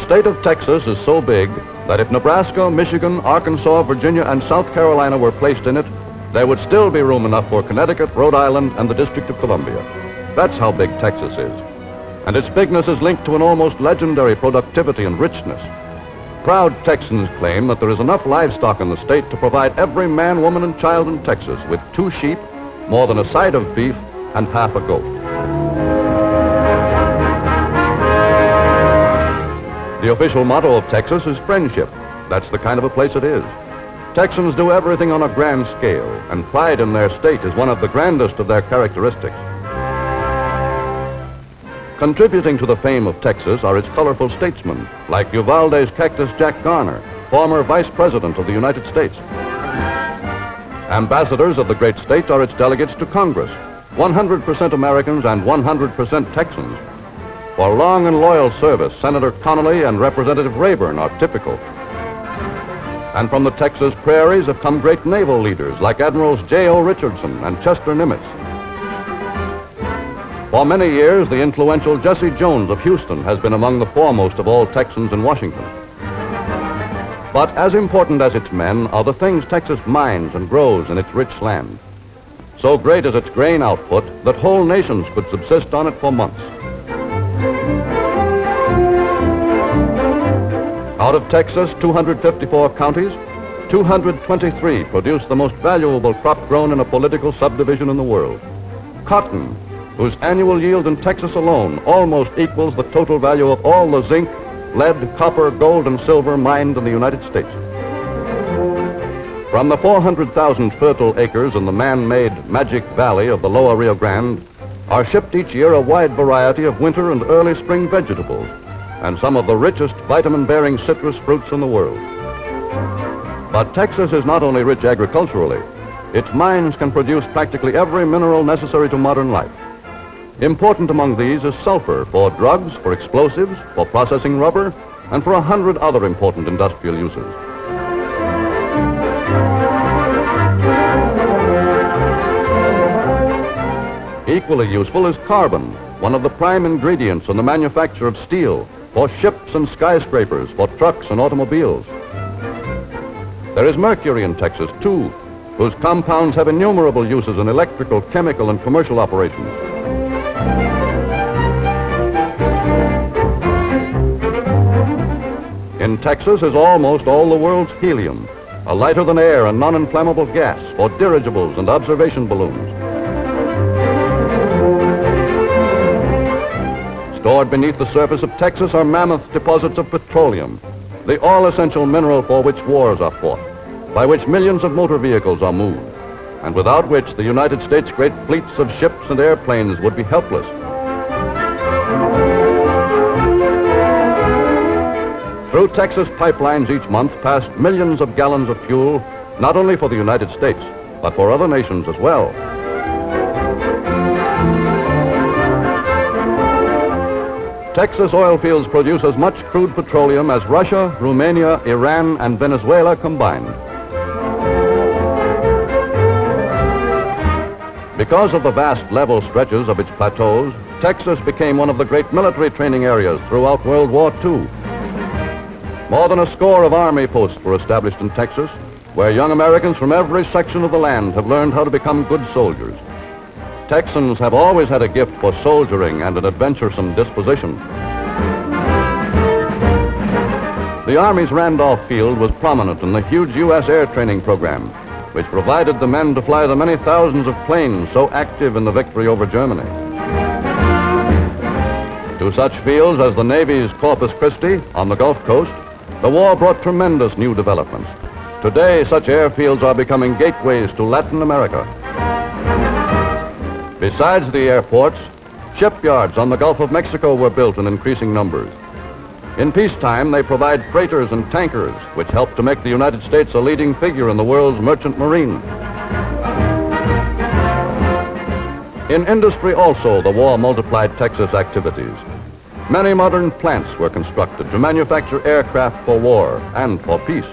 state of Texas is so big that if Nebraska, Michigan, Arkansas, Virginia, and South Carolina were placed in it, there would still be room enough for Connecticut, Rhode Island, and the District of Columbia. That's how big Texas is. And its bigness is linked to an almost legendary productivity and richness. Proud Texans claim that there is enough livestock in the state to provide every man, woman, and child in Texas with 2 sheep, more than a side of beef, and half a goat. The official motto of Texas is friendship. That's the kind of a place it is. Texans do everything on a grand scale, and pride in their state is one of the grandest of their characteristics. Contributing to the fame of Texas are its colorful statesmen, like Uvalde's Cactus Jack Garner, former Vice President of the United States. Ambassadors of the great state are its delegates to Congress, 100% Americans and 100% Texans. For long and loyal service, Senator Connolly and Representative Rayburn are typical. And from the Texas prairies have come great naval leaders like Admirals J.O. Richardson and Chester Nimitz. For many years, the influential Jesse Jones of Houston has been among the foremost of all Texans in Washington. But as important as its men are the things Texas mines and grows in its rich land. So great is its grain output that whole nations could subsist on it for months. Out of Texas' 254 counties, 223 produce the most valuable crop grown in a political subdivision in the world. Cotton, whose annual yield in Texas alone almost equals the total value of all the zinc, lead, copper, gold, and silver mined in the United States. From the 400,000 fertile acres in the man-made Magic Valley of the Lower Rio Grande are shipped each year a wide variety of winter and early spring vegetables and some of the richest vitamin-bearing citrus fruits in the world. But Texas is not only rich agriculturally, its mines can produce practically every mineral necessary to modern life. Important among these is sulfur for drugs, for explosives, for processing rubber, and for 100 other important industrial uses. Equally useful is carbon, one of the prime ingredients in the manufacture of steel, for ships and skyscrapers, for trucks and automobiles. There is mercury in Texas, too, whose compounds have innumerable uses in electrical, chemical, and commercial operations. In Texas is almost all the world's helium, a lighter-than-air and non-inflammable gas for dirigibles and observation balloons. Stored beneath the surface of Texas are mammoth deposits of petroleum, the all-essential mineral for which wars are fought, by which millions of motor vehicles are moved, and without which the United States' great fleets of ships and airplanes would be helpless. Through Texas pipelines each month pass millions of gallons of fuel, not only for the United States, but for other nations as well. Texas oil fields produce as much crude petroleum as Russia, Romania, Iran, and Venezuela combined. Because of the vast level stretches of its plateaus, Texas became one of the great military training areas throughout World War II. More than a score of Army posts were established in Texas, where young Americans from every section of the land have learned how to become good soldiers. Texans have always had a gift for soldiering and an adventuresome disposition. The Army's Randolph Field was prominent in the huge U.S. air training program, which provided the men to fly the many thousands of planes so active in the victory over Germany. To such fields as the Navy's Corpus Christi on the Gulf Coast, the war brought tremendous new developments. Today, such airfields are becoming gateways to Latin America. Besides the airports, shipyards on the Gulf of Mexico were built in increasing numbers. In peacetime, they provide freighters and tankers, which help to make the United States a leading figure in the world's merchant marine. In industry also, the war multiplied Texas activities. Many modern plants were constructed to manufacture aircraft for war and for peace.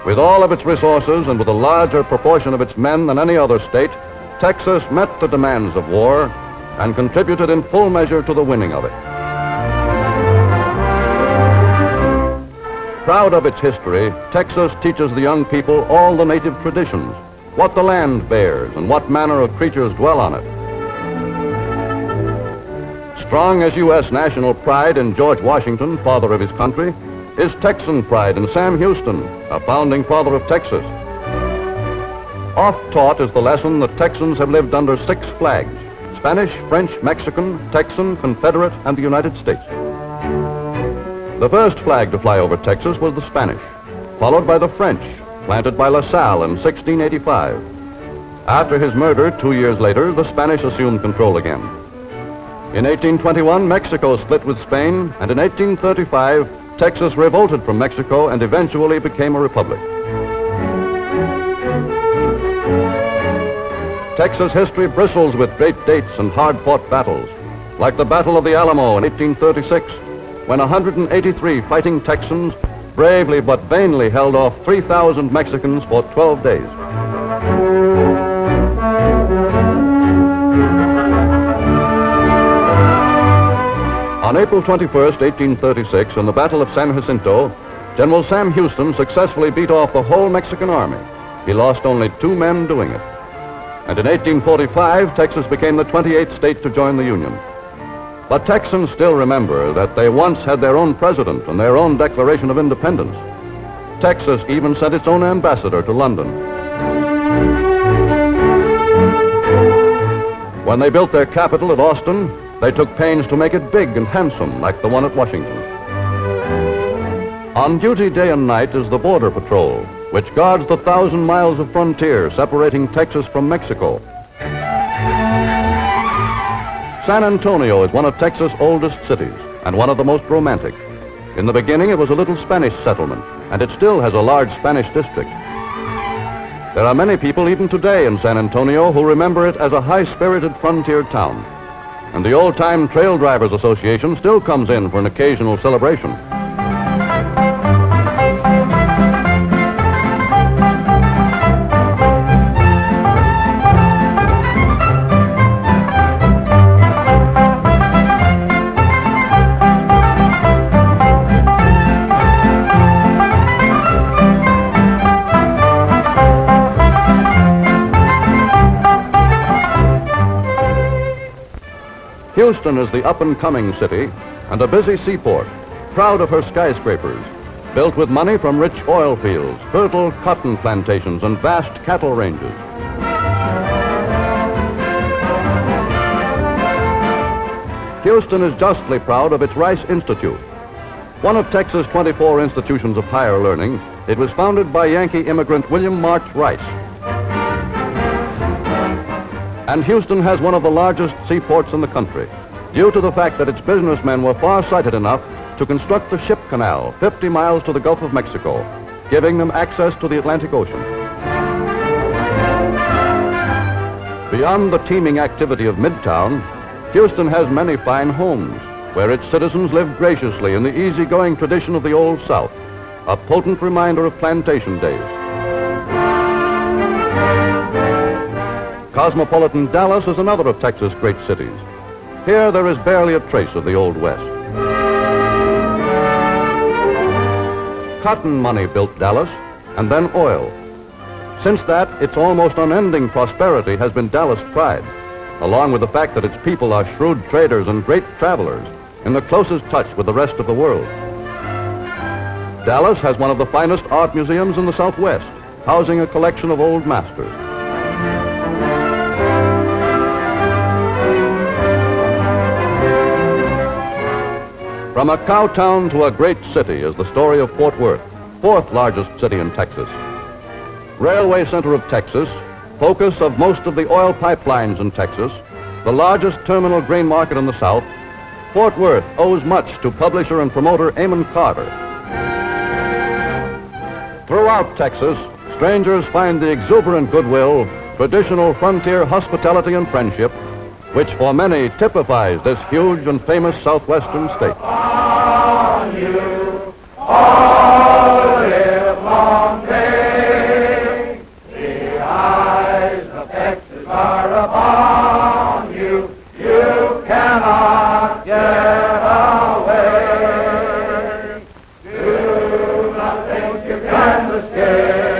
With all of its resources and with a larger proportion of its men than any other state, Texas met the demands of war and contributed in full measure to the winning of it. Proud of its history, Texas teaches the young people all the native traditions, what the land bears and what manner of creatures dwell on it. Strong as U.S. national pride in George Washington, father of his country, is Texan pride in Sam Houston, a founding father of Texas. Oft taught is the lesson that Texans have lived under 6 flags: Spanish, French, Mexican, Texan, Confederate, and the United States. The first flag to fly over Texas was the Spanish, followed by the French, planted by La Salle in 1685. After his murder 2 years later, the Spanish assumed control again. In 1821, Mexico split with Spain, and in 1835, Texas revolted from Mexico and eventually became a republic. Texas history bristles with great dates and hard-fought battles, like the Battle of the Alamo in 1836, when 183 fighting Texans bravely but vainly held off 3,000 Mexicans for 12 days. On April 21st, 1836, in the Battle of San Jacinto, General Sam Houston successfully beat off the whole Mexican army. He lost only 2 men doing it. And in 1845, Texas became the 28th state to join the Union. But Texans still remember that they once had their own president and their own Declaration of Independence. Texas even sent its own ambassador to London. When they built their capital at Austin, they took pains to make it big and handsome like the one at Washington. On duty day and night is the Border Patrol, which guards the 1,000 miles of frontier separating Texas from Mexico. San Antonio is one of Texas' oldest cities and one of the most romantic. In the beginning, it was a little Spanish settlement, and it still has a large Spanish district. There are many people even today in San Antonio who remember it as a high-spirited frontier town. And the Old-Time Trail Drivers Association still comes in for an occasional celebration. Houston is the up-and-coming city and a busy seaport, proud of her skyscrapers, built with money from rich oil fields, fertile cotton plantations, and vast cattle ranges. Houston is justly proud of its Rice Institute. One of Texas' 24 institutions of higher learning, it was founded by Yankee immigrant William March Rice. And Houston has one of the largest seaports in the country, due to the fact that its businessmen were far-sighted enough to construct the ship canal 50 miles to the Gulf of Mexico, giving them access to the Atlantic Ocean. Beyond the teeming activity of Midtown, Houston has many fine homes, where its citizens live graciously in the easygoing tradition of the Old South, a potent reminder of plantation days. Cosmopolitan Dallas is another of Texas' great cities. Here there is barely a trace of the Old West. Cotton money built Dallas, and then oil. Since that, its almost unending prosperity has been Dallas' pride, along with the fact that its people are shrewd traders and great travelers in the closest touch with the rest of the world. Dallas has one of the finest art museums in the Southwest, housing a collection of old masters. From a cow town to a great city is the story of Fort Worth, 4th largest city in Texas. Railway center of Texas, focus of most of the oil pipelines in Texas, the largest terminal grain market in the South, Fort Worth owes much to publisher and promoter Amon Carter. Throughout Texas, strangers find the exuberant goodwill, traditional frontier hospitality and friendship, which for many typifies this huge and famous southwestern state. On you, all live long day. The eyes of Texas are upon you. You cannot get away. Do and the scale.